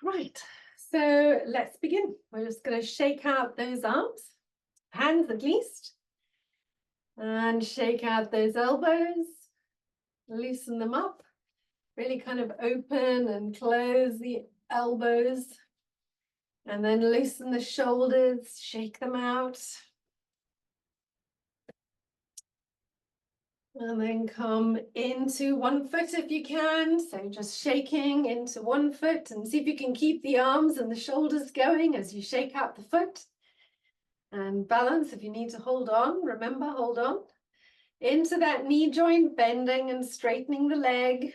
Right, so let's begin. We're just going to shake out those arms, hands at least, and shake out those elbows, loosen them up, really kind of open and close the elbows, and then loosen the shoulders, shake them out. And then come into one foot if you can. So just shaking into one foot and see if you can keep the arms and the shoulders going as you shake out the foot. And balance if you need to hold on. Remember, hold on. Into that knee joint, bending and straightening the leg.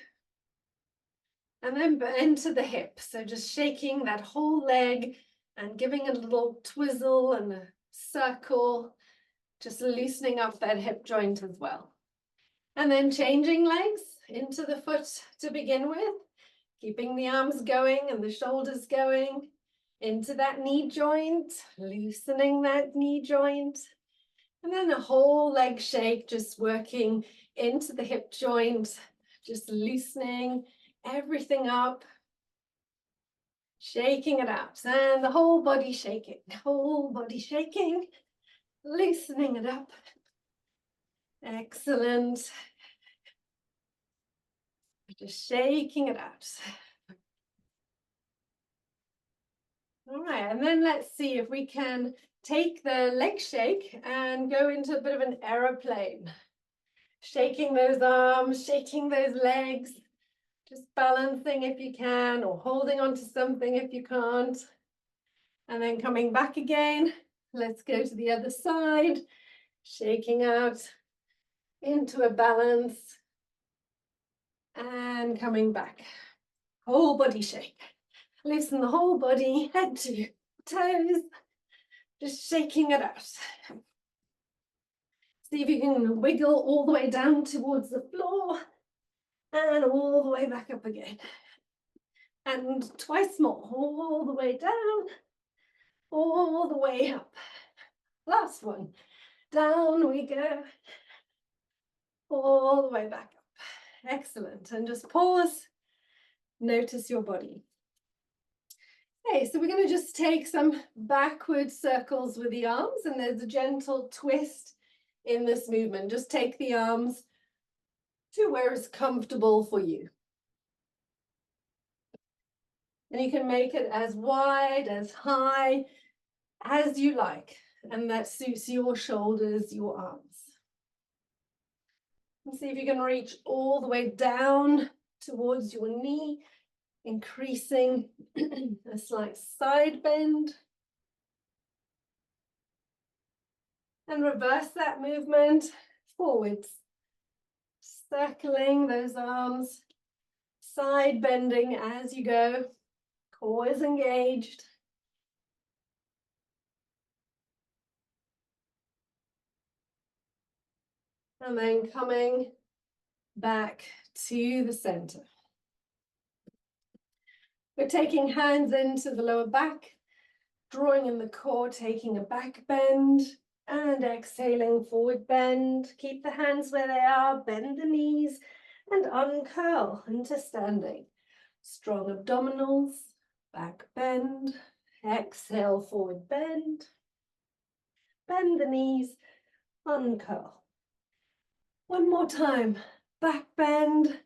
And then into the hip. So just shaking that whole leg and giving a little twizzle and a circle. Just loosening up that hip joint as well. And then changing legs into the foot to begin with, keeping the arms going and the shoulders going into that knee joint, loosening that knee joint. And then a whole leg shake, just working into the hip joint, just loosening everything up, shaking it out. And the whole body shaking, loosening it up. Excellent. Just shaking it out. All right, and then let's see if we can take the leg shake and go into a bit of an aeroplane. Shaking those arms, shaking those legs, just balancing if you can, or holding onto something if you can't. And then coming back again. Let's go to the other side, shaking out into a balance. And coming back, whole body shake. Loosen the whole body, head to toes, just shaking it out. See if you can wiggle all the way down towards the floor and all the way back up again. And twice more, all the way down, all the way up. Last one, down we go, all the way back up. Excellent, and just pause, notice your body. Okay, so we're going to just take some backward circles with the arms, and there's a gentle twist in this movement. Just take the arms to where it's comfortable for you. And you can make it as wide, as high as you like, and that suits your shoulders, your arms. And see if you can reach all the way down towards your knee, increasing a slight side bend. And reverse that movement forwards, circling those arms, side bending as you go, core is engaged. And then coming back to the center. We're taking hands into the lower back, drawing in the core, taking a back bend, and exhaling, forward bend. Keep the hands where they are, bend the knees, and uncurl into standing. Strong abdominals, back bend, exhale, forward bend. Bend the knees, uncurl. One more time, back bend,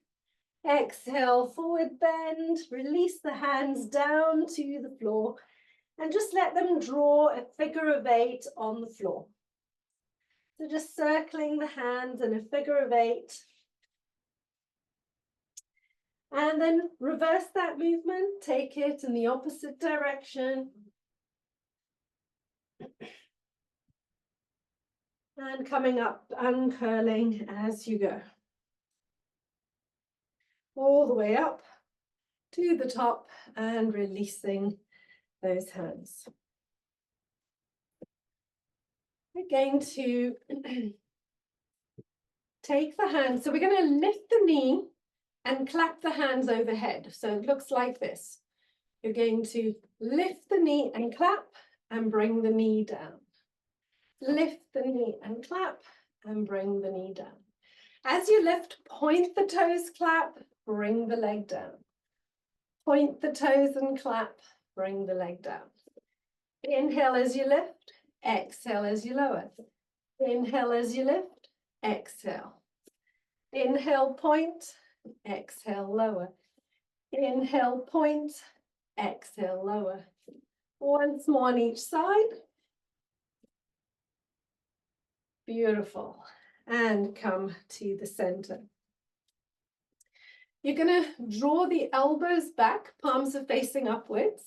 exhale, forward bend, release the hands down to the floor, and just let them draw a figure of 8 on the floor. So just circling the hands in a figure of 8. And then reverse that movement, take it in the opposite direction. And coming up, uncurling as you go. All the way up to the top and releasing those hands. We're going to take the hands. So we're going to lift the knee and clap the hands overhead. So it looks like this. You're going to lift the knee and clap and bring the knee down. Lift the knee and clap and bring the knee down. As you lift, point the toes, clap, bring the leg down. Point the toes and clap. Bring the leg down. Inhale as you lift. Exhale as you lower. Inhale as you lift. Exhale. Inhale, point. Exhale, lower. Inhale, point. Exhale, lower. Once more on each side. Beautiful. And come to the center. You're going to draw the elbows back, palms are facing upwards.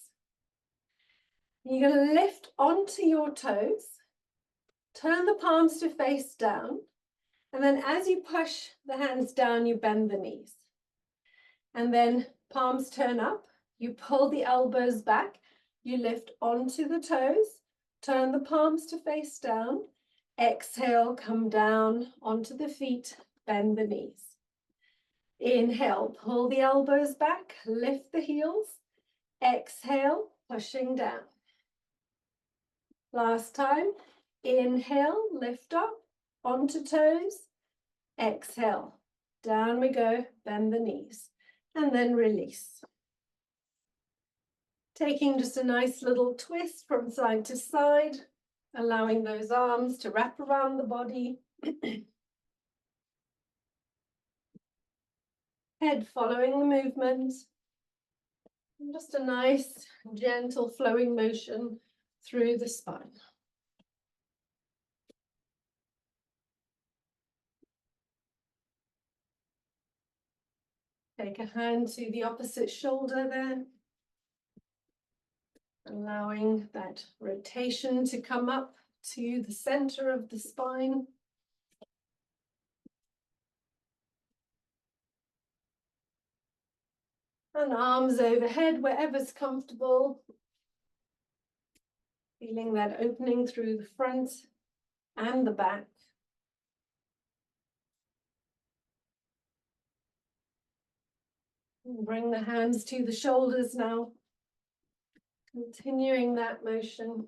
You're going to lift onto your toes, turn the palms to face down, and then as you push the hands down, you bend the knees. And then palms turn up, you pull the elbows back, you lift onto the toes, turn the palms to face down, exhale, come down onto the feet, bend the knees. Inhale, pull the elbows back, lift the heels. Exhale, pushing down. Last time, inhale, lift up, onto toes. Exhale, down we go, bend the knees, and then release. Taking just a nice little twist from side to side, allowing those arms to wrap around the body. Head following the movement. And just a nice, gentle flowing motion through the spine. Take a hand to the opposite shoulder there. Allowing that rotation to come up to the center of the spine. And arms overhead, wherever's comfortable. Feeling that opening through the front and the back. And bring the hands to the shoulders now. Continuing that motion.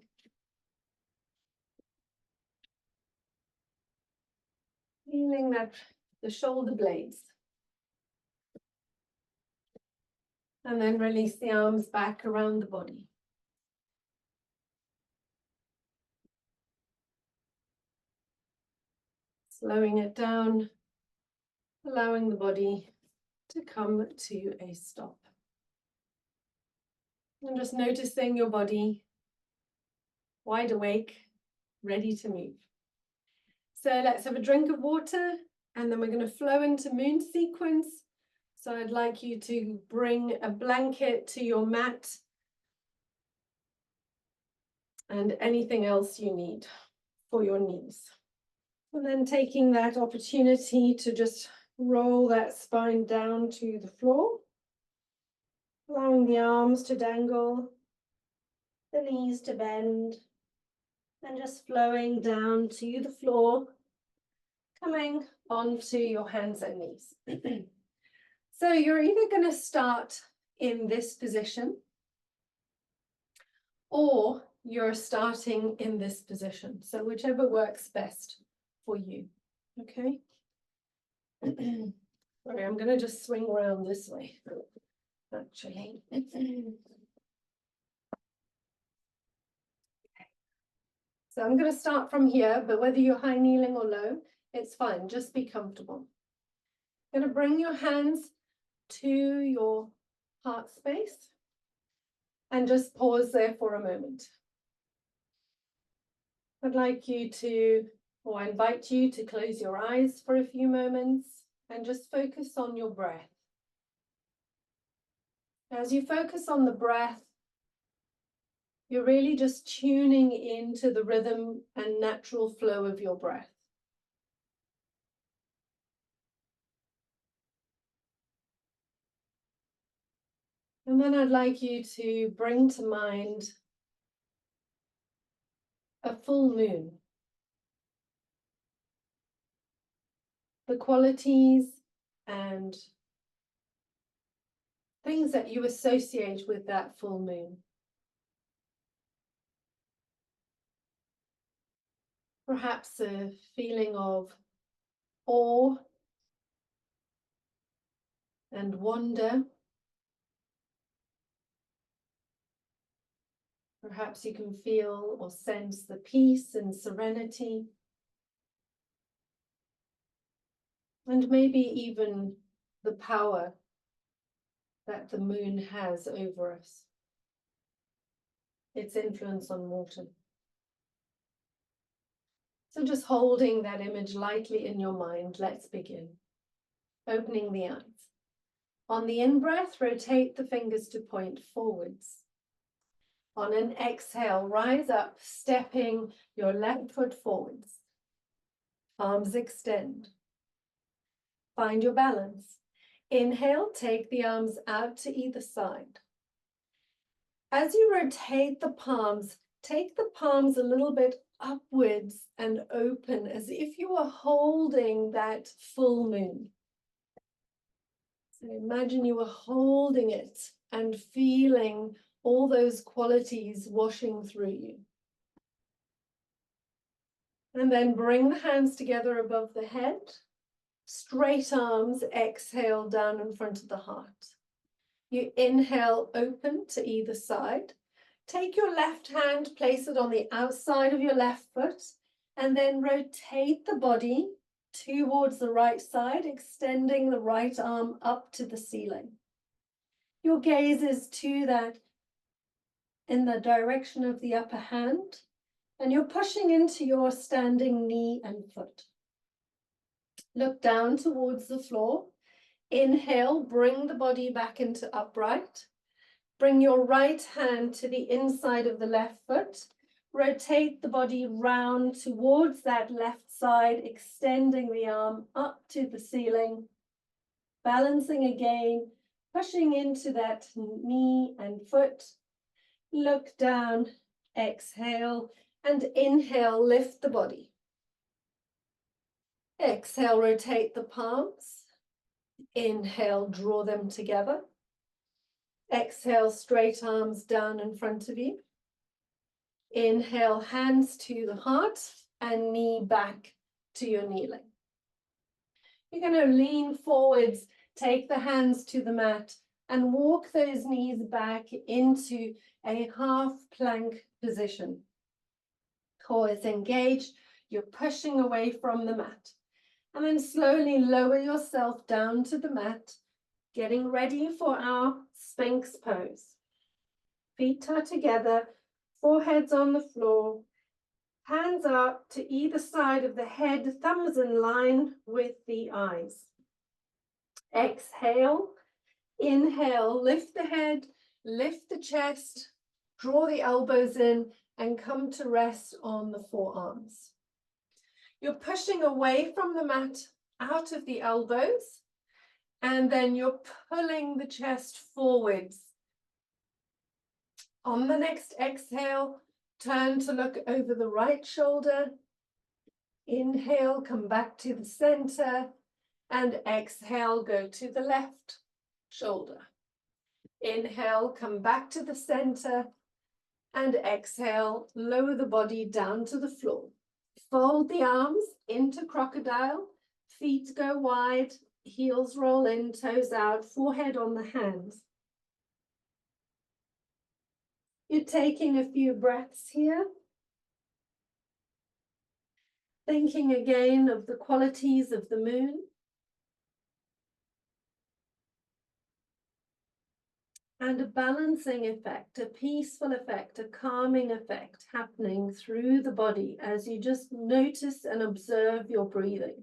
Feeling that the shoulder blades. And then release the arms back around the body. Slowing it down, allowing the body to come to a stop. And just noticing your body wide awake, ready to move. So let's have a drink of water and then we're going to flow into moon sequence. So I'd like you to bring a blanket to your mat and anything else you need for your knees. And then taking that opportunity to just roll that spine down to the floor, allowing the arms to dangle, the knees to bend, and just flowing down to the floor, coming onto your hands and knees. So you're either going to start in this position or you're starting in this position. So whichever works best for you. Okay. Sorry, I'm going to just swing around this way, actually. So I'm going to start from here, but whether you're high kneeling or low, it's fine. Just be comfortable. You're going to bring your hands to your heart space and just pause there for a moment. I'd like you to, or I invite you to close your eyes for a few moments and just focus on your breath. As you focus on the breath, you're really just tuning into the rhythm and natural flow of your breath. And then I'd like you to bring to mind a full moon. The qualities and things that you associate with that full moon. Perhaps a feeling of awe and wonder. Perhaps you can feel or sense the peace and serenity, and maybe even the power that the moon has over us, its influence on water. So just holding that image lightly in your mind, let's begin. Opening the eyes. On the in-breath, rotate the fingers to point forwards. On an exhale, rise up, stepping your left foot forwards. Arms extend. Find your balance. Inhale, take the arms out to either side. As you rotate the palms, take the palms a little bit upwards and open as if you were holding that full moon. So imagine you were holding it and feeling all those qualities washing through you. And then bring the hands together above the head. Straight arms, exhale down in front of the heart. You inhale, open to either side. Take your left hand, place it on the outside of your left foot, and then rotate the body towards the right side, extending the right arm up to the ceiling. Your gaze is to that in the direction of the upper hand, and you're pushing into your standing knee and foot. Look down towards the floor. Inhale, bring the body back into upright. Bring your right hand to the inside of the left foot. Rotate the body round towards that left side, extending the arm up to the ceiling. Balancing again, pushing into that knee and foot. Look down, exhale, and inhale, lift the body. Exhale, rotate the palms. Inhale, draw them together. Exhale, straight arms down in front of you. Inhale, hands to the heart and knee back to your kneeling. You're going to lean forwards, take the hands to the mat and walk those knees back into a half plank position. Core is engaged, you're pushing away from the mat. And then slowly lower yourself down to the mat, getting ready for our Sphinx pose. Feet are together, foreheads on the floor, hands up to either side of the head, thumbs in line with the eyes. Exhale, inhale, lift the head, lift the chest, draw the elbows in, and come to rest on the forearms. You're pushing away from the mat, out of the elbows, and then you're pulling the chest forwards. On the next exhale, turn to look over the right shoulder. Inhale, come back to the center, and exhale, go to the left shoulder. Inhale, come back to the center, and exhale, lower the body down to the floor. Fold the arms into crocodile, feet go wide, heels roll in, toes out, forehead on the hands. You're taking a few breaths here. Thinking again of the qualities of the moon. And a balancing effect, a peaceful effect, a calming effect happening through the body as you just notice and observe your breathing.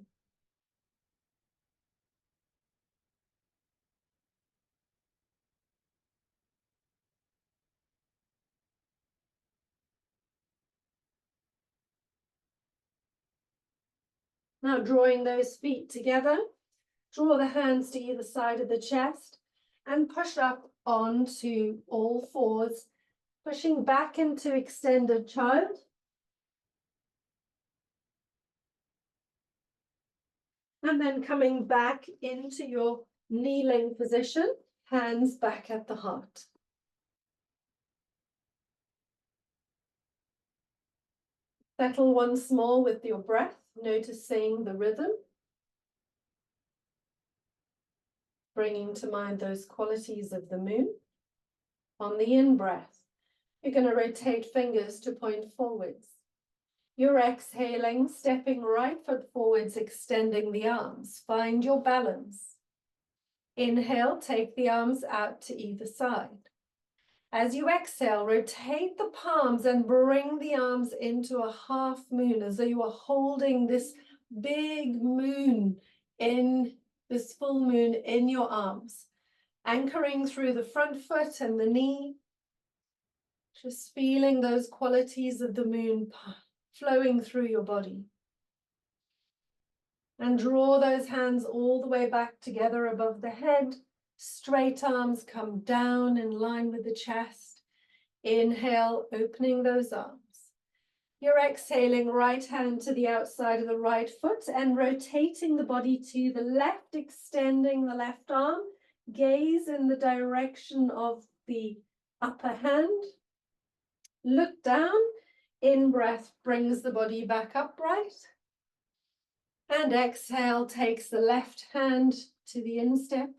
Now drawing those feet together, draw the hands to either side of the chest and push up onto all fours, pushing back into extended child. And then coming back into your kneeling position, hands back at the heart. Settle once more with your breath, noticing the rhythm. Bringing to mind those qualities of the moon. On the in-breath, You're going to rotate fingers to point forwards. You're exhaling, stepping right foot forwards, extending the arms. Find your balance. Inhale, take the arms out to either side. As you exhale, rotate the palms and bring the arms into a half moon, as though you are holding this big moon this full moon in your arms, anchoring through the front foot and the knee, just feeling those qualities of the moon flowing through your body. And draw those hands all the way back together above the head. Straight arms come down in line with the chest. Inhale, opening those arms. You're exhaling, right hand to the outside of the right foot and rotating the body to the left, extending the left arm. Gaze in the direction of the upper hand. Look down. In-breath brings the body back upright. And exhale takes the left hand to the instep.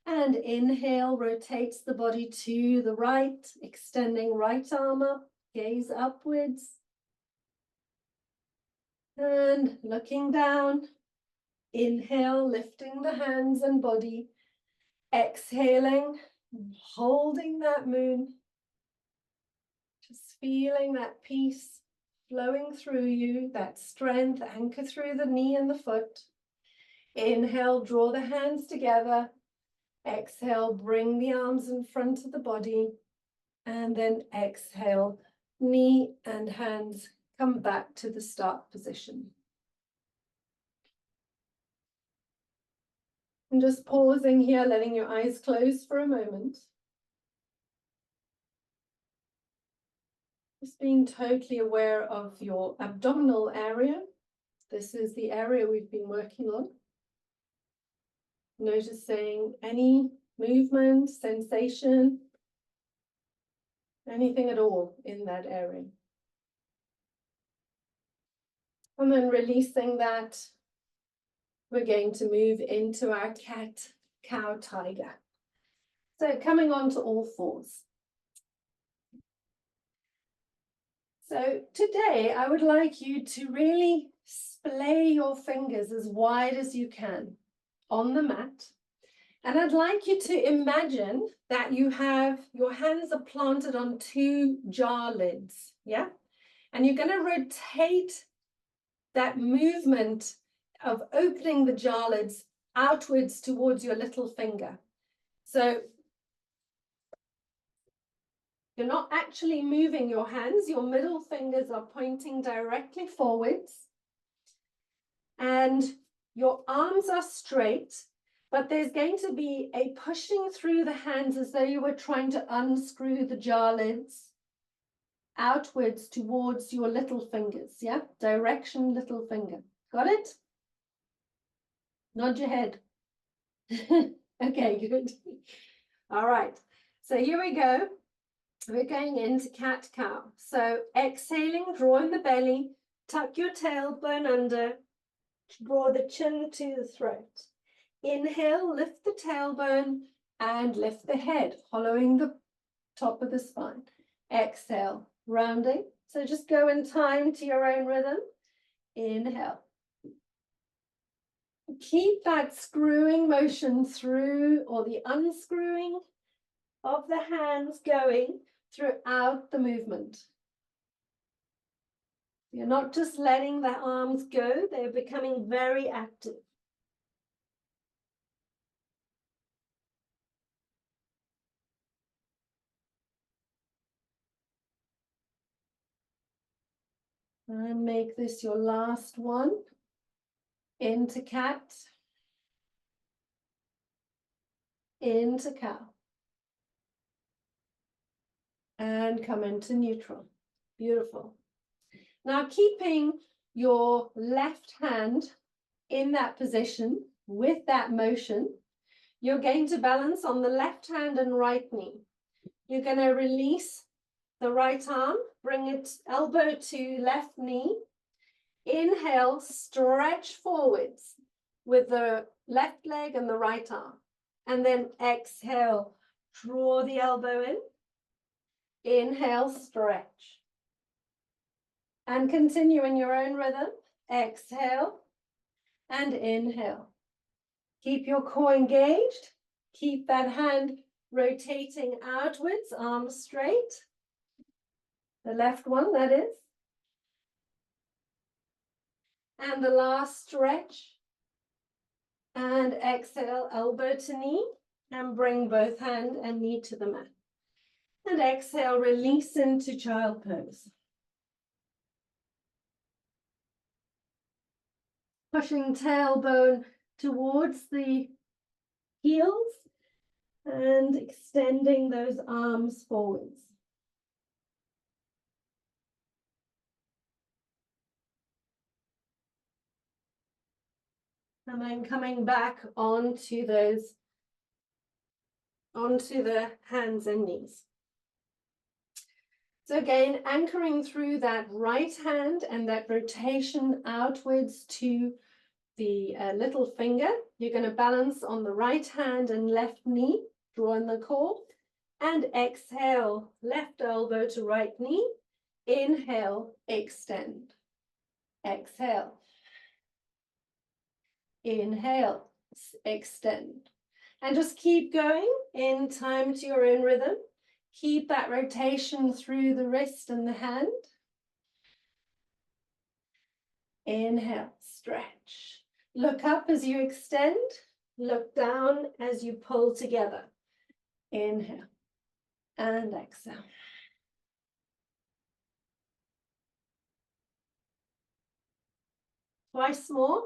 And inhale rotates the body to the right, extending right arm up, gaze upwards. And looking down. Inhale, lifting the hands and body. Exhaling, holding that moon. Just feeling that peace flowing through you, that strength, anchor through the knee and the foot. Inhale, draw the hands together. Exhale, bring the arms in front of the body. And then exhale, knee and hands come back to the start position. And just pausing here, letting your eyes close for a moment. Just being totally aware of your abdominal area. This is the area we've been working on. Noticing any movement, sensation, anything at all in that area. And then releasing that, we're going to move into our cat, cow, tiger. So coming on to all fours. So today I would like you to really splay your fingers as wide as you can on the mat. And I'd like you to imagine that you have, your hands are planted on two jar lids, yeah? And you're going to rotate that movement of opening the jar lids outwards towards your little finger. So you're not actually moving your hands, your middle fingers are pointing directly forwards. And your arms are straight, but there's going to be a pushing through the hands as though you were trying to unscrew the jar lids outwards towards your little fingers, yeah? Direction, little finger. Got it? Nod your head. Okay, good. All right, so here we go. We're going into cat-cow. So exhaling, draw in the belly, tuck your tailbone under, draw the chin to the throat. Inhale, lift the tailbone and lift the head, hollowing the top of the spine. Exhale, rounding. So just go in time to your own rhythm. Inhale. Keep that screwing motion through, or the unscrewing of the hands going throughout the movement. You're not just letting the arms go, they're becoming very active. And make this your last one. Into cat. Into cow. And come into neutral. Beautiful. Now keeping your left hand in that position with that motion, you're going to balance on the left hand and right knee. You're going to release the right arm, bring it elbow to left knee. Inhale, stretch forwards with the left leg and the right arm. And then exhale, draw the elbow in. Inhale, stretch. And continue in your own rhythm. Exhale and inhale. Keep your core engaged. Keep that hand rotating outwards, arms straight. The left one, that is. And the last stretch. And exhale, elbow to knee. And bring both hand and knee to the mat. And exhale, release into child pose. Pushing tailbone towards the heels and extending those arms forwards. And then coming back onto the hands and knees. So again, anchoring through that right hand and that rotation outwards to the little finger. You're going to balance on the right hand and left knee, drawing the core. And exhale, left elbow to right knee. Inhale, extend. Exhale. Inhale, extend. And just keep going in time to your own rhythm. Keep that rotation through the wrist and the hand. Inhale, stretch. Look up as you extend. Look down as you pull together. Inhale and exhale. Twice more.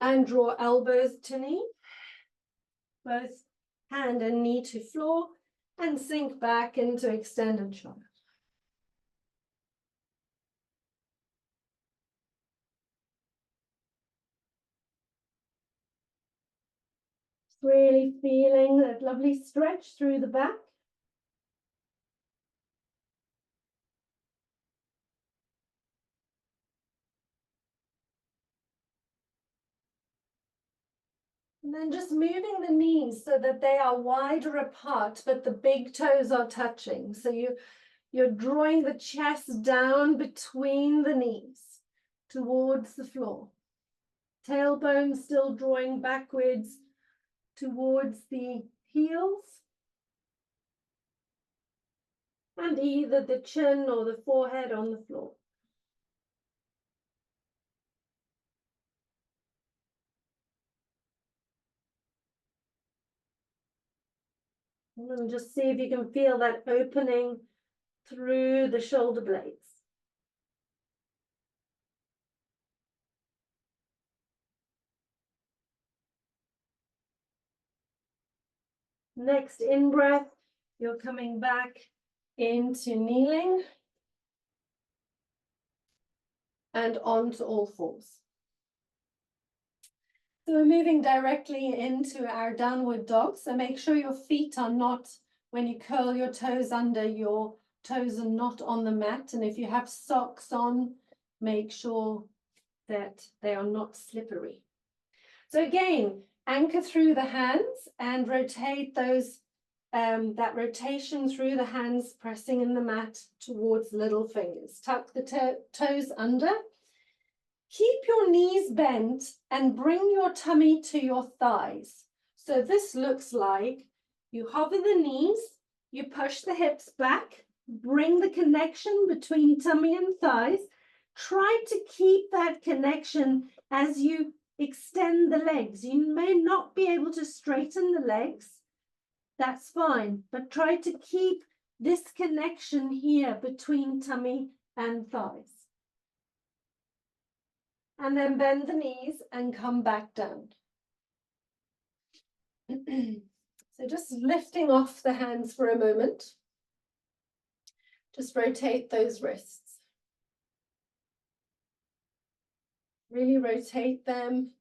And draw elbows to knee. Both hand and knee to floor. And sink back into extended child. Really feeling that lovely stretch through the back. And then just moving the knees so that they are wider apart, but the big toes are touching. So you're drawing the chest down between the knees towards the floor. Tailbone still drawing backwards towards the heels. And either the chin or the forehead on the floor. And just see if you can feel that opening through the shoulder blades. Next in-breath, you're coming back into kneeling and onto all fours. So we're moving directly into our downward dog. So make sure your feet are not, when you curl your toes under, your toes are not on the mat. And if you have socks on, make sure that they are not slippery. So again, anchor through the hands and rotate those, that rotation through the hands, pressing in the mat towards little fingers. Tuck the toes under. Keep your knees bent and bring your tummy to your thighs. So this looks like you hover the knees, you push the hips back, bring the connection between tummy and thighs. Try to keep that connection as you extend the legs. You may not be able to straighten the legs. That's fine, but try to keep this connection here between tummy and thighs. And then bend the knees and come back down. So just lifting off the hands for a moment. Just rotate those wrists. Really rotate them,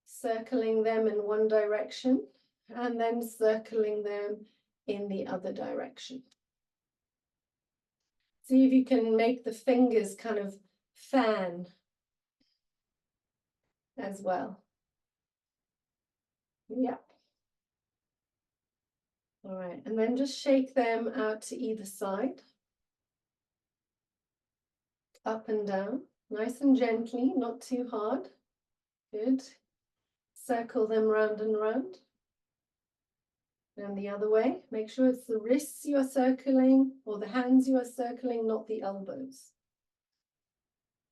circling them in one direction and then circling them in the other direction. See if you can make the fingers kind of fan as well. Yep. All right, and then just shake them out to either side. Up and down, nice and gently, not too hard. Good. Circle them round and round. And the other way, make sure it's the wrists you are circling or the hands you are circling, not the elbows.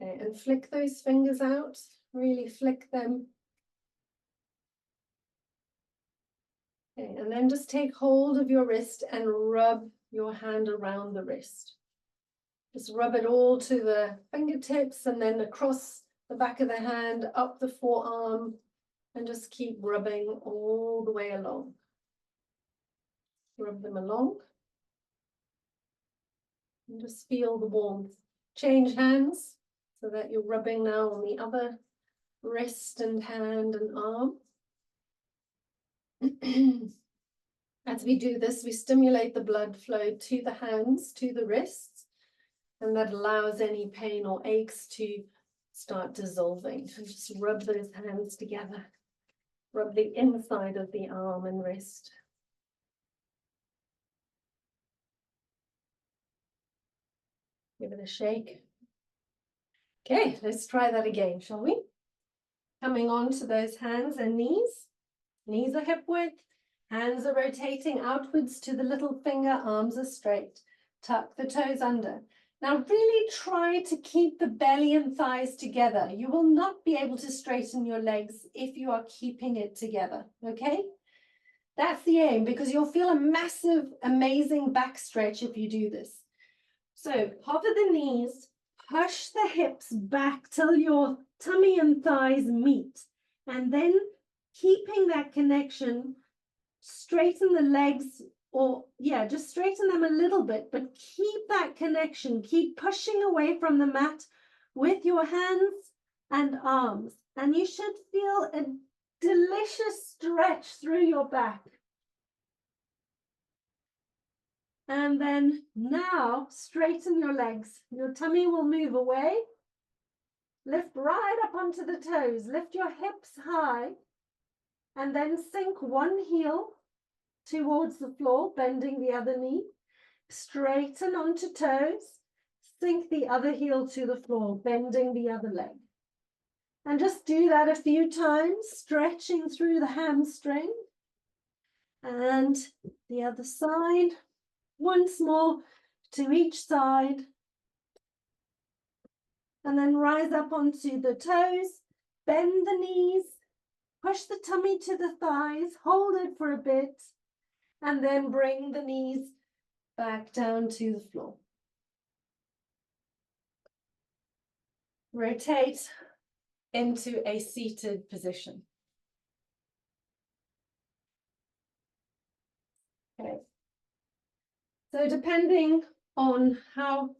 Okay, and flick those fingers out, really flick them. Okay, and then just take hold of your wrist and rub your hand around the wrist. Just rub it all to the fingertips and then across the back of the hand, up the forearm, and just keep rubbing all the way along. Rub them along. And just feel the warmth. Change hands so that you're rubbing now on the other wrist and hand and arm. As we do this, we stimulate the blood flow to the hands, to the wrists, and that allows any pain or aches to start dissolving. And just rub those hands together. Rub the inside of the arm and wrist. Give it a shake. Okay, let's try that again, shall we? Coming on to those hands and knees. Knees are hip width. Hands are rotating outwards to the little finger. Arms are straight. Tuck the toes under. Now really try to keep the belly and thighs together. You will not be able to straighten your legs if you are keeping it together, okay? That's the aim, because you'll feel a massive, amazing back stretch if you do this. So hover the knees, push the hips back till your tummy and thighs meet. And then keeping that connection, straighten the legs, or just straighten them a little bit, but keep that connection. Keep pushing away from the mat with your hands and arms. And you should feel a delicious stretch through your back. And then now straighten your legs. Your tummy will move away. Lift right up onto the toes. Lift your hips high. And then sink one heel towards the floor, bending the other knee. Straighten onto toes. Sink the other heel to the floor, bending the other leg. And just do that a few times, stretching through the hamstring. And the other side. Once more to each side. And then rise up onto the toes, bend the knees, push the tummy to the thighs, hold it for a bit, and then bring the knees back down to the floor. Rotate into a seated position. Okay. So depending on how,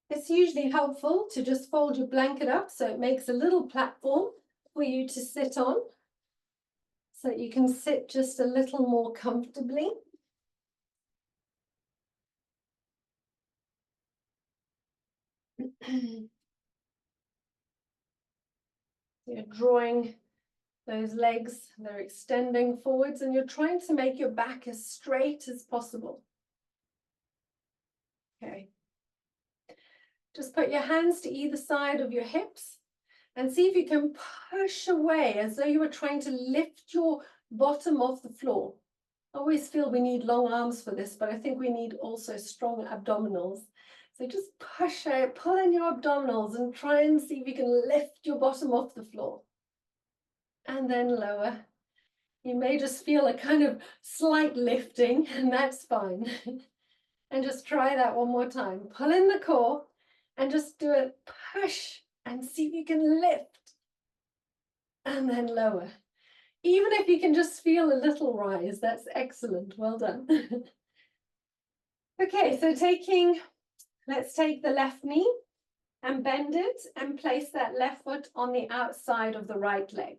it's usually helpful to just fold your blanket up so it makes a little platform for you to sit on, so that you can sit just a little more comfortably. You're drawing those legs, they're extending forwards, and you're trying to make your back as straight as possible. Okay. Just put your hands to either side of your hips and see if you can push away as though you were trying to lift your bottom off the floor. I always feel we need long arms for this, but I think we need also strong abdominals. So just push out, pull in your abdominals and try and see if you can lift your bottom off the floor. And then lower. You may just feel a kind of slight lifting, and that's fine. And just try that one more time. Pull in the core and just do a push and see if you can lift. And then lower. Even if you can just feel a little rise, that's excellent. Well done. Okay, so let's take the left knee and bend it and place that left foot on the outside of the right leg.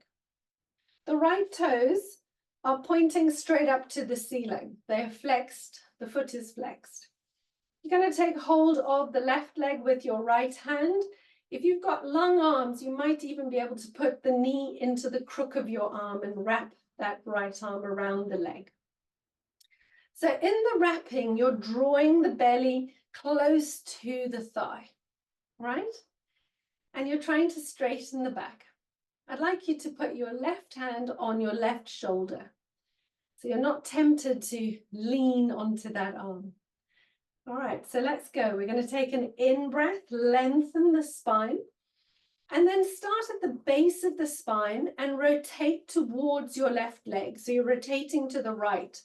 The right toes are pointing straight up to the ceiling. They are flexed, the foot is flexed. You're going to take hold of the left leg with your right hand. If you've got long arms, you might even be able to put the knee into the crook of your arm and wrap that right arm around the leg. So in the wrapping, you're drawing the belly close to the thigh, right? And you're trying to straighten the back. I'd like you to put your left hand on your left shoulder. So you're not tempted to lean onto that arm. All right, so let's go. We're going to take an in-breath, lengthen the spine, and then start at the base of the spine and rotate towards your left leg. So you're rotating to the right.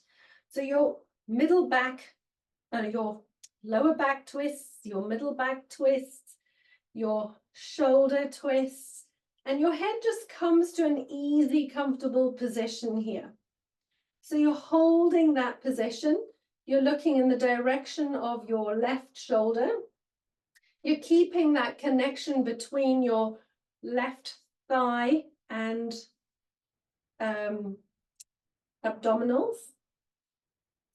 So your middle back, your lower back twists, your middle back twists, your shoulder twists, and your head just comes to an easy, comfortable position here. So you're holding that position. You're looking in the direction of your left shoulder. You're keeping that connection between your left thigh and abdominals.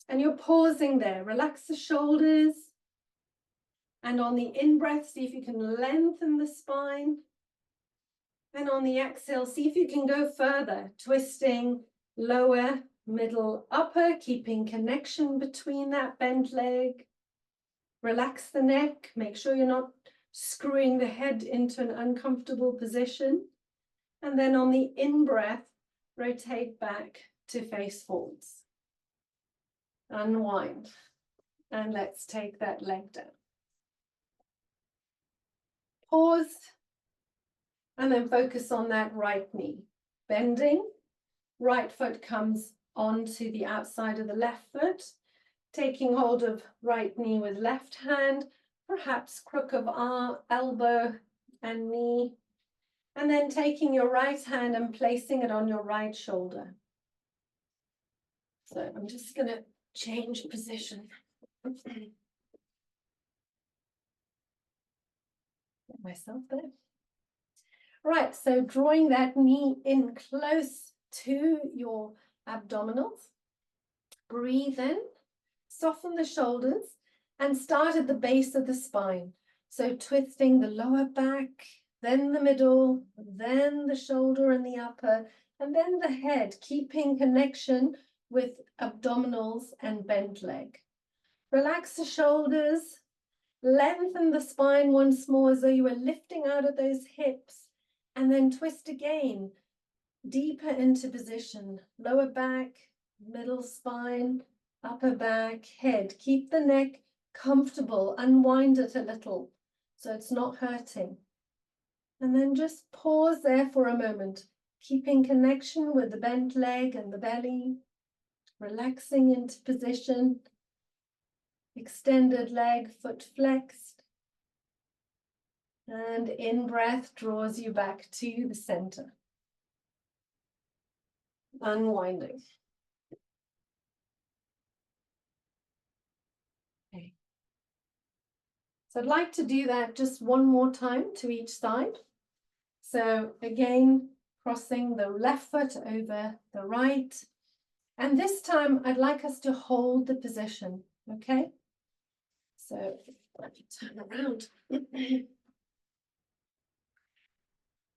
And you're pausing there. Relax the shoulders. And on the in-breath, see if you can lengthen the spine. And on the exhale, see if you can go further, twisting lower, middle, upper, keeping connection between that bent leg. Relax the neck. Make sure you're not screwing the head into an uncomfortable position. And then on the in-breath, rotate back to face forwards. Unwind. And let's take that leg down. Pause. And then focus on that right knee. Bending. Right foot comes onto the outside of the left foot. Taking hold of right knee with left hand. Perhaps crook of arm, elbow and knee. And then taking your right hand and placing it on your right shoulder. So I'm just going to change position. Get myself there. Right, so drawing that knee in close to your abdominals. Breathe in, soften the shoulders, and start at the base of the spine. So twisting the lower back, then the middle, then the shoulder and the upper, and then the head, keeping connection with abdominals and bent leg. Relax the shoulders, lengthen the spine once more as though you were lifting out of those hips, and then twist again, deeper into position. Lower back, middle spine, upper back, head. Keep the neck comfortable, unwind it a little so it's not hurting. And then just pause there for a moment, keeping connection with the bent leg and the belly, relaxing into position, extended leg, foot flexed. And in-breath draws you back to the center. Unwinding. Okay. So I'd like to do that just one more time to each side. So again, crossing the left foot over the right. And this time I'd like us to hold the position, okay? So let me turn around.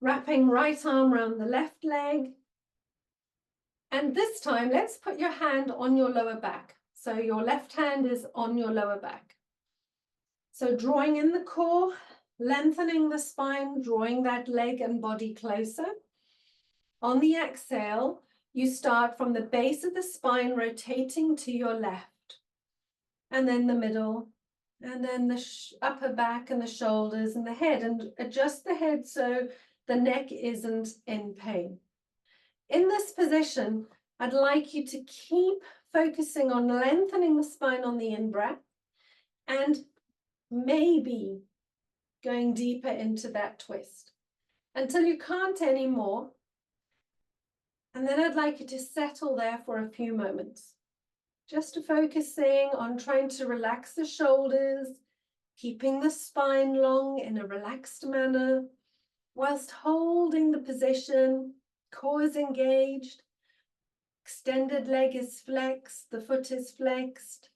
Wrapping right arm around the left leg. And this time, let's put your hand on your lower back. So your left hand is on your lower back. So drawing in the core, lengthening the spine, drawing that leg and body closer. On the exhale, you start from the base of the spine, rotating to your left. And then the middle, and then the upper back and the shoulders and the head. And adjust the head so the neck isn't in pain. In this position, I'd like you to keep focusing on lengthening the spine on the in-breath and maybe going deeper into that twist until you can't anymore. And then I'd like you to settle there for a few moments, just focusing on trying to relax the shoulders, keeping the spine long in a relaxed manner, whilst holding the position, core is engaged, extended leg is flexed, the foot is flexed,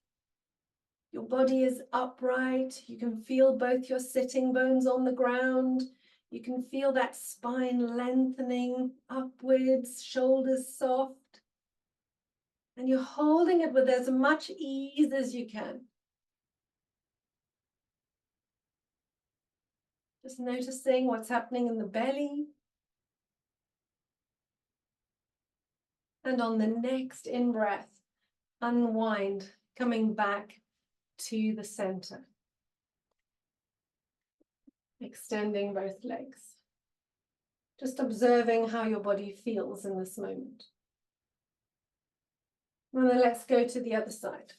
your body is upright, you can feel both your sitting bones on the ground, you can feel that spine lengthening upwards, shoulders soft. And you're holding it with as much ease as you can. Just noticing what's happening in the belly. And on the next in-breath, unwind, coming back to the center. Extending both legs. Just observing how your body feels in this moment. And then let's go to the other side.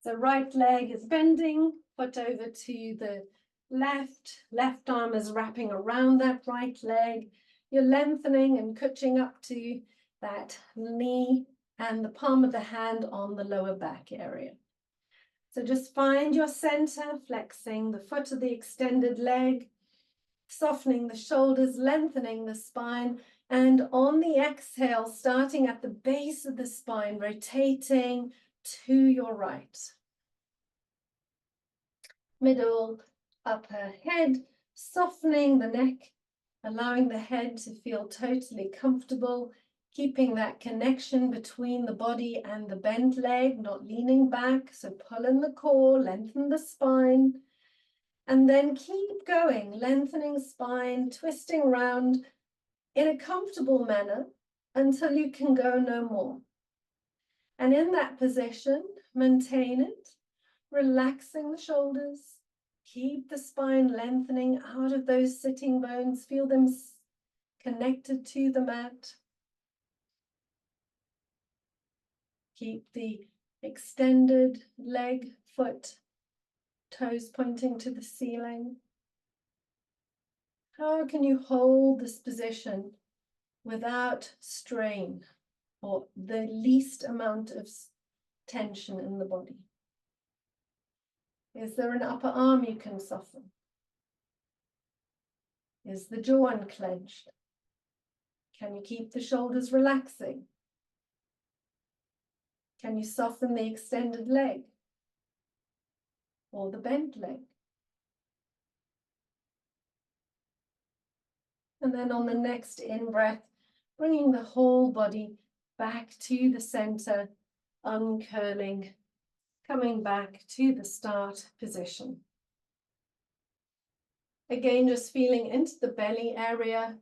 So right leg is bending, foot over to the left arm is wrapping around that right leg. You're lengthening and cutching up to that knee and the palm of the hand on the lower back area. So just find your center, flexing the foot of the extended leg, softening the shoulders, lengthening the spine, and on the exhale, starting at the base of the spine, rotating to your right. Middle, upper head, softening the neck, allowing the head to feel totally comfortable, keeping that connection between the body and the bent leg, not leaning back. So pull in the core, lengthen the spine, and then keep going, lengthening spine, twisting around in a comfortable manner until you can go no more. And in that position, maintain it, relaxing the shoulders, keep the spine lengthening out of those sitting bones, feel them connected to the mat. Keep the extended leg, foot, toes pointing to the ceiling. How can you hold this position without strain or the least amount of tension in the body? Is there an upper arm you can soften? Is the jaw unclenched? Can you keep the shoulders relaxing? Can you soften the extended leg or the bent leg? And then on the next in-breath, bringing the whole body back to the center, uncurling, coming back to the start position. Again, just feeling into the belly area,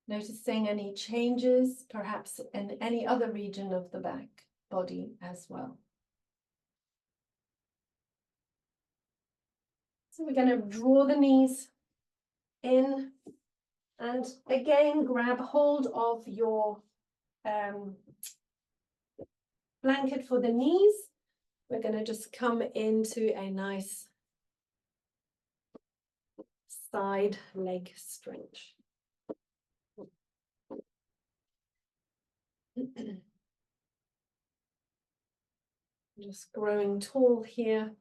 noticing any changes, perhaps in any other region of the back body as well. So we're going to draw the knees in and again grab hold of your blanket for the knees. We're going to just come into a nice side leg stretch. Just growing tall here.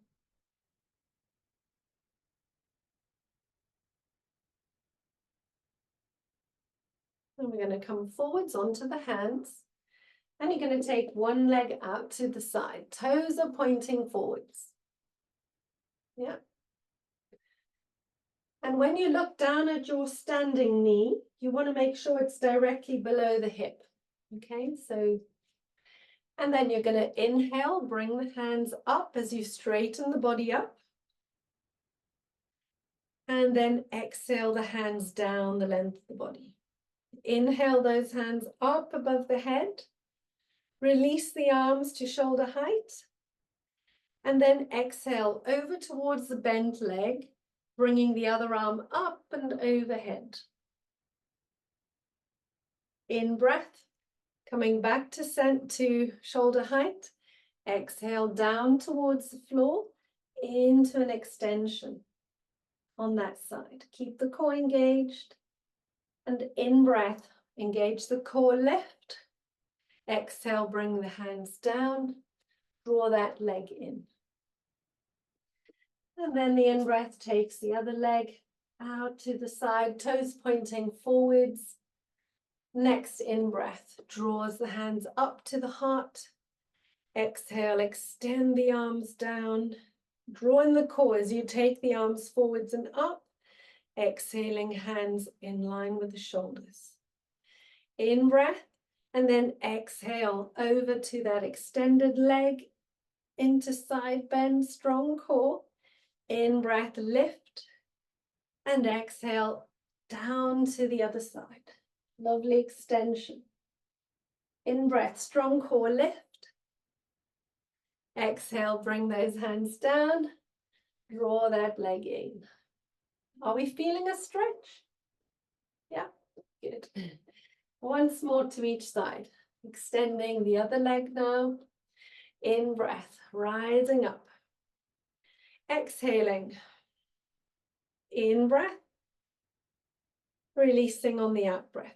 And we're going to come forwards onto the hands. And you're going to take one leg out to the side. Toes are pointing forwards. Yeah. And when you look down at your standing knee, you want to make sure it's directly below the hip. Okay, so, and then you're going to inhale, bring the hands up as you straighten the body up. And then exhale the hands down the length of the body. Inhale those hands up above the head. Release the arms to shoulder height. And then exhale over towards the bent leg, bringing the other arm up and overhead. In breath, coming back to shoulder height. Exhale down towards the floor into an extension on that side. Keep the core engaged. And in breath, engage the core lift. Exhale, bring the hands down. Draw that leg in. And then the in-breath takes the other leg out to the side, toes pointing forwards. Next in-breath draws the hands up to the heart. Exhale, extend the arms down. Draw in the core as you take the arms forwards and up. Exhaling, hands in line with the shoulders. In-breath, And then exhale over to that extended leg, into side bend, strong core. In breath, lift, and exhale down to the other side. Lovely extension. In breath, strong core, lift. Exhale, bring those hands down. Draw that leg in. Are we feeling a stretch? Yeah, good. Once more to each side. Extending the other leg now. In breath, rising up. Exhaling. In breath. Releasing on the out breath.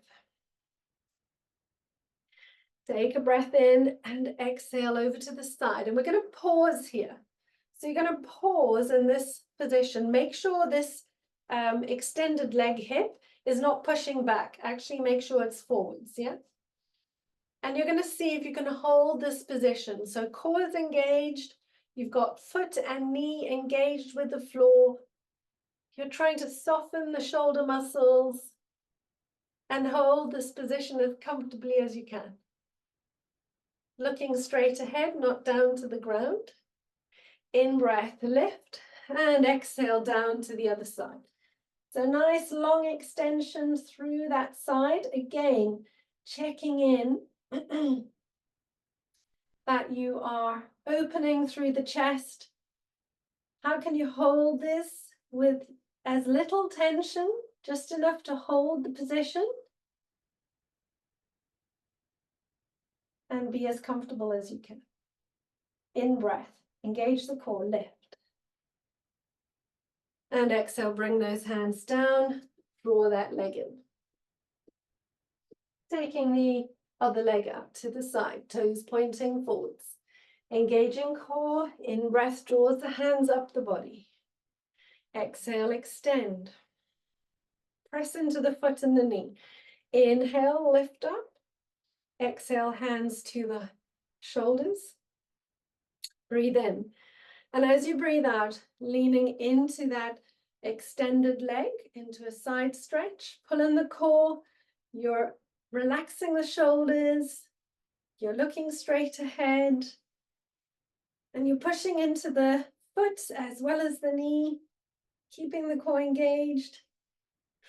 Take a breath in and exhale over to the side. And we're going to pause here. So you're going to pause in this position. Make sure this extended leg hip is not pushing back. Actually, make sure it's forwards, yeah? And you're going to see if you can hold this position. So core is engaged. You've got foot and knee engaged with the floor. You're trying to soften the shoulder muscles and hold this position as comfortably as you can. Looking straight ahead, not down to the ground. In breath, lift, and exhale down to the other side. So nice long extension through that side. Again, checking in that you are opening through the chest. How can you hold this with as little tension, just enough to hold the position and be as comfortable as you can. In breath, engage the core, lift. And exhale, bring those hands down, draw that leg in. Taking the other leg up to the side, toes pointing forwards. Engaging core, in breath, draws the hands up the body. Exhale, extend. Press into the foot and the knee. Inhale, lift up. Exhale, hands to the shoulders. Breathe in. And as you breathe out, leaning into that extended leg, into a side stretch, pull in the core. You're relaxing the shoulders. You're looking straight ahead. And you're pushing into the foot as well as the knee, keeping the core engaged,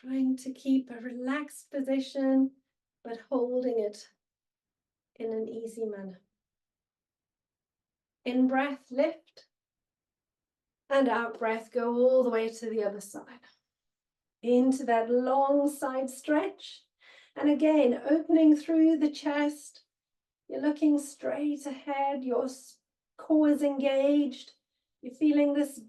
trying to keep a relaxed position, but holding it in an easy manner. In breath, lift, and out breath, go all the way to the other side. Into that long side stretch. And again, opening through the chest. You're looking straight ahead. Your core is engaged. You're feeling this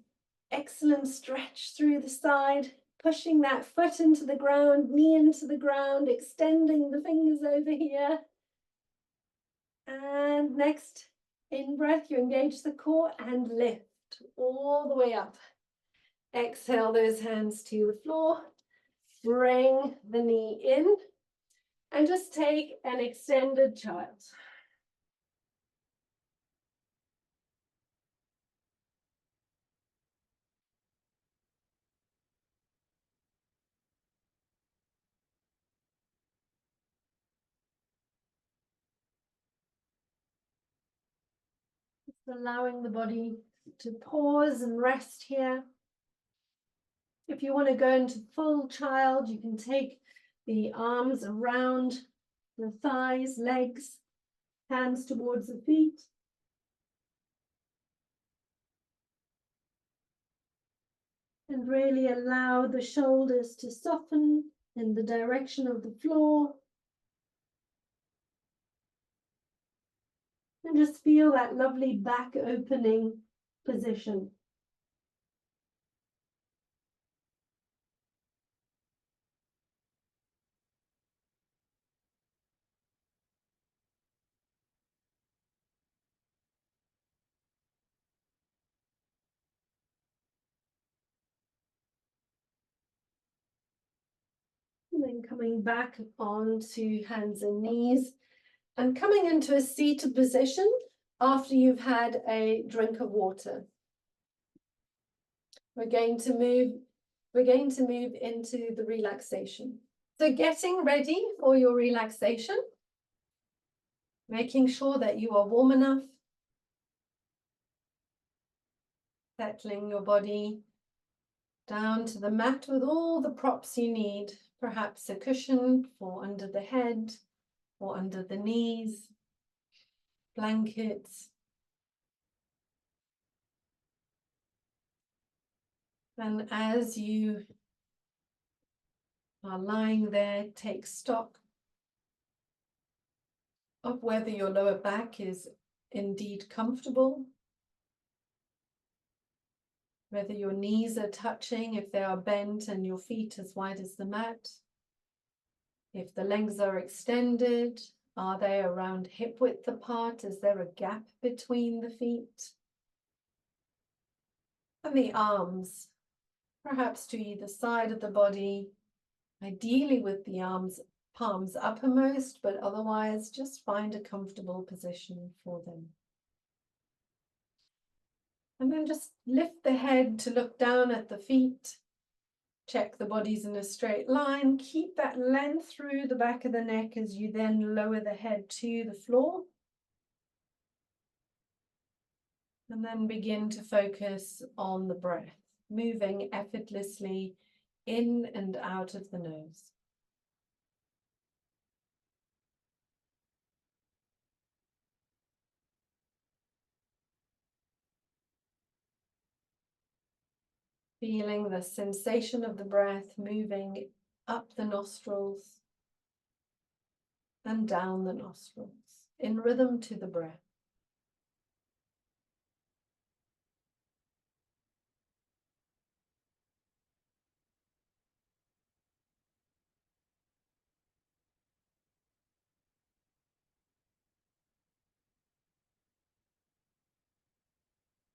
excellent stretch through the side, pushing that foot into the ground, knee into the ground, extending the fingers over here. And next, in breath, you engage the core and lift all the way up. Exhale those hands to the floor. Bring the knee in and just take an extended child. Just allowing the body to pause and rest here. If you want to go into full child, you can take the arms around the thighs, legs, hands towards the feet. And really allow the shoulders to soften in the direction of the floor. And just feel that lovely back opening position. And then coming back onto hands and knees and coming into a seated position after you've had a drink of water. We're going to move into the relaxation. So getting ready for your relaxation, Making sure that you are warm enough, settling your body down to the mat with all the props you need, perhaps a cushion for under the head or under the knees, blankets. And as you are lying there, take stock of whether your lower back is indeed comfortable, whether your knees are touching, if they are bent and your feet as wide as the mat, if the legs are extended, are they around hip width apart? Is there a gap between the feet? And the arms, perhaps to either side of the body, ideally with the palms uppermost, but otherwise just find a comfortable position for them. And then just lift the head to look down at the feet. Check the body's in a straight line. Keep that length through the back of the neck as you then lower the head to the floor. And then begin to focus on the breath, moving effortlessly in and out of the nose. Feeling the sensation of the breath moving up the nostrils and down the nostrils in rhythm to the breath.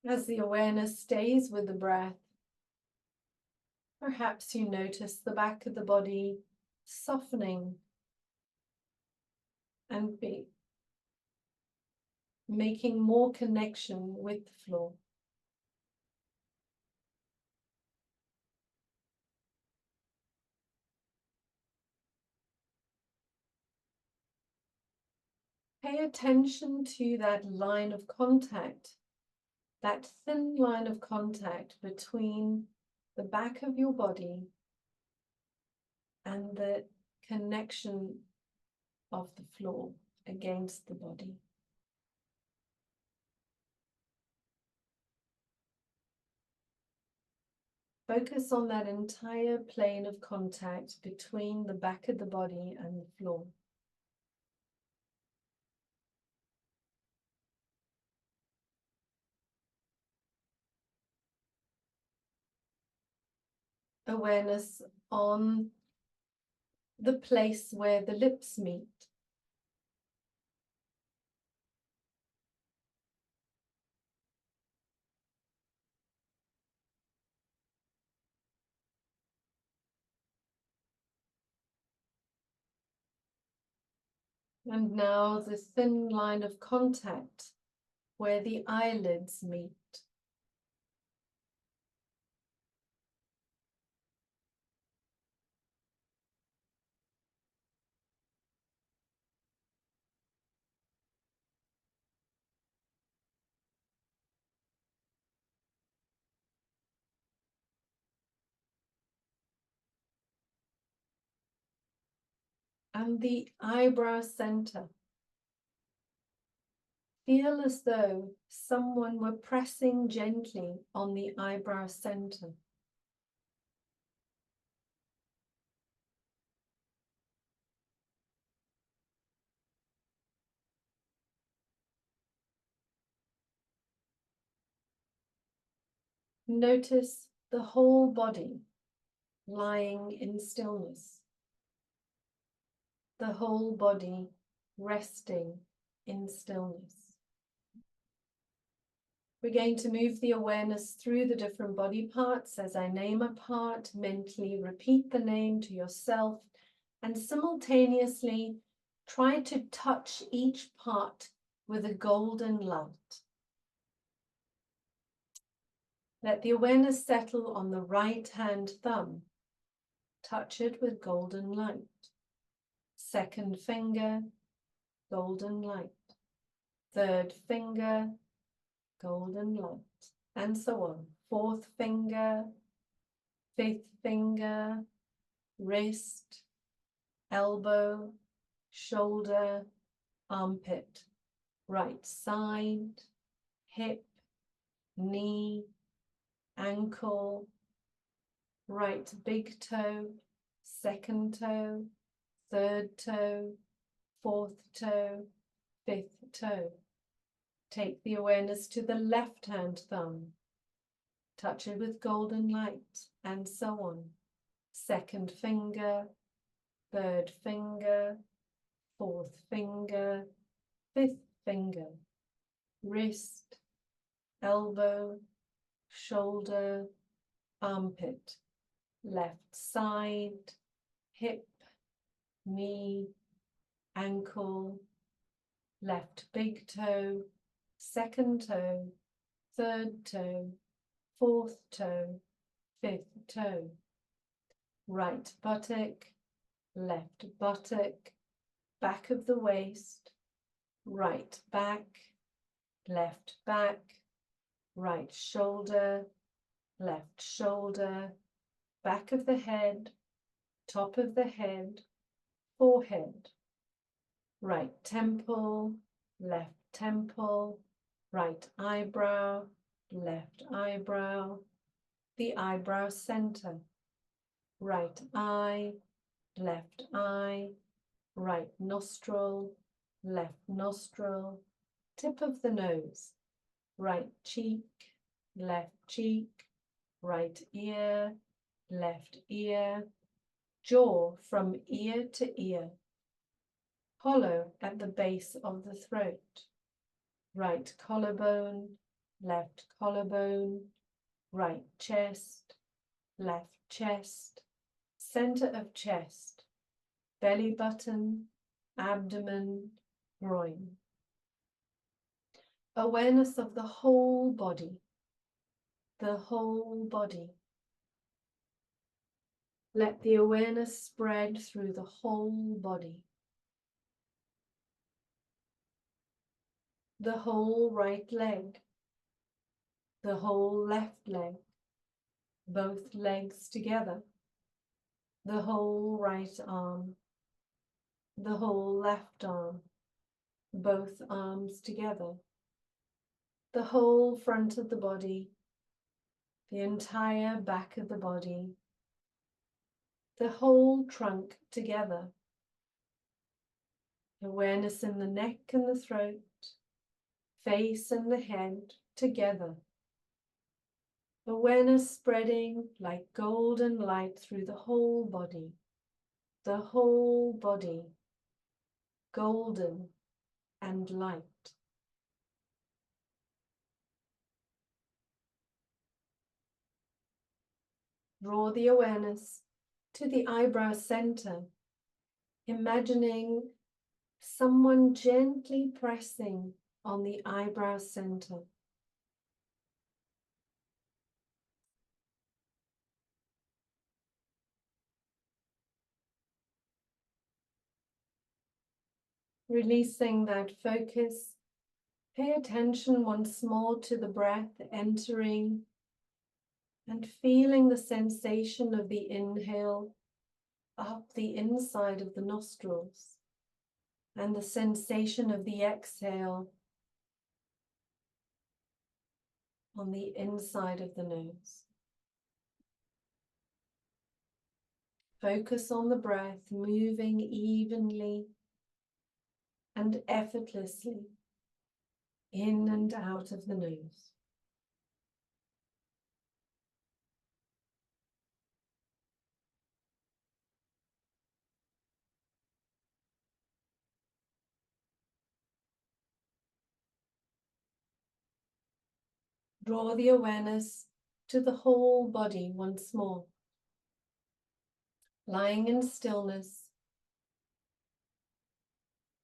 As the awareness stays with the breath, perhaps you notice the back of the body softening and making more connection with the floor. Pay attention to that line of contact, that thin line of contact between the back of your body and the connection of the floor against the body. Focus on that entire plane of contact between the back of the body and the floor. Awareness on the place where the lips meet. And now the thin line of contact where the eyelids meet. And the eyebrow center. Feel as though someone were pressing gently on the eyebrow center. Notice the whole body lying in stillness. The whole body resting in stillness. We're going to move the awareness through the different body parts. As I name a part, mentally repeat the name to yourself and simultaneously try to touch each part with a golden light. Let the awareness settle on the right hand thumb. Touch it with golden light. Second finger, golden light. third finger, golden light, and so on. Fourth finger, fifth finger, wrist, elbow, shoulder, armpit, right side, hip, knee, ankle, right big toe, second toe, third toe, fourth toe, fifth toe. Take the awareness to the left-hand thumb. Touch it with golden light, and so on. Second finger, third finger, fourth finger, fifth finger, wrist, elbow, shoulder, armpit, left side, hip, knee, ankle, left big toe, second toe, third toe, fourth toe, fifth toe, right buttock, left buttock, back of the waist, right back, left back, right shoulder, left shoulder, back of the head, top of the head, forehead, right temple, left temple, right eyebrow, left eyebrow, the eyebrow center, right eye, left eye, right nostril, left nostril, tip of the nose, right cheek, left cheek, right ear, left ear, jaw from ear to ear, hollow at the base of the throat, right collarbone, left collarbone, right chest, left chest, center of chest, belly button, abdomen, groin. Awareness of the whole body, the whole body. Let the awareness spread through the whole body. The whole right leg, the whole left leg, both legs together, the whole right arm, the whole left arm, both arms together, the whole front of the body, the entire back of the body, the whole trunk together. Awareness in the neck and the throat, face and the head together. Awareness spreading like golden light through the whole body, golden and light. Draw the awareness to the eyebrow center, imagining someone gently pressing on the eyebrow center. Releasing that focus, pay attention once more to the breath entering and feeling the sensation of the inhale up the inside of the nostrils and the sensation of the exhale on the inside of the nose. Focus on the breath moving evenly and effortlessly in and out of the nose. Draw the awareness to the whole body once more, lying in stillness,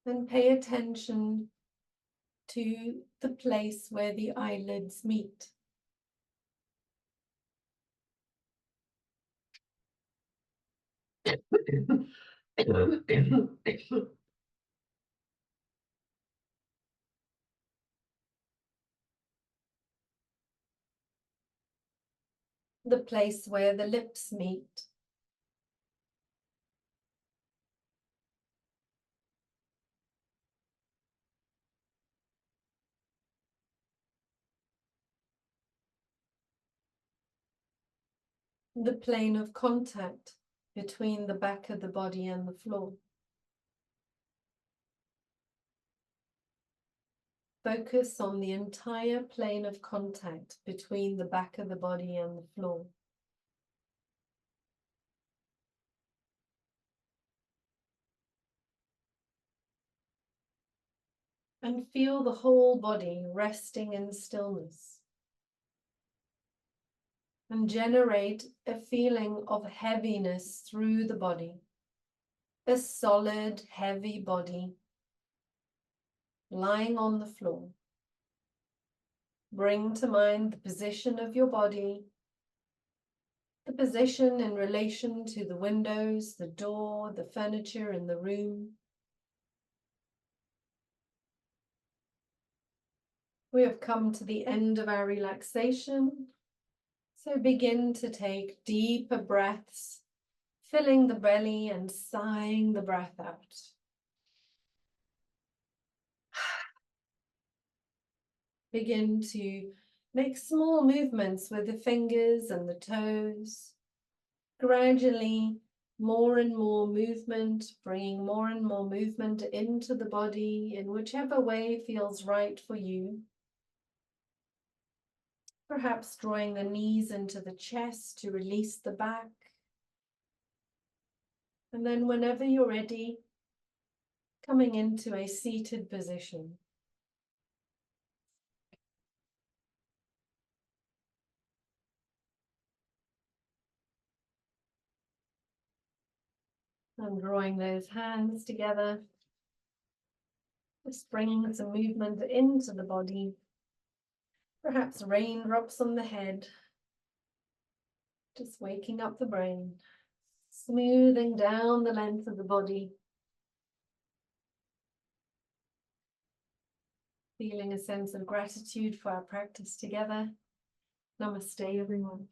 and pay attention to the place where the eyelids meet. the place where the lips meet. The plane of contact between the back of the body and the floor. Focus on the entire plane of contact between the back of the body and the floor. And feel the whole body resting in stillness. And generate a feeling of heaviness through the body. A solid, heavy body lying on the floor. Bring to mind the position of your body, the position in relation to the windows, the door, the furniture in the room. We have come to the end of our relaxation, so begin to take deeper breaths, filling the belly and sighing the breath out. Begin to make small movements with the fingers and the toes. Gradually, more and more movement, bringing more and more movement into the body in whichever way feels right for you. Perhaps drawing the knees into the chest to release the back. And then whenever you're ready, coming into a seated position. And drawing those hands together. Just bringing some movement into the body. Perhaps raindrops on the head. Just waking up the brain. Smoothing down the length of the body. Feeling a sense of gratitude for our practice together. Namaste, everyone.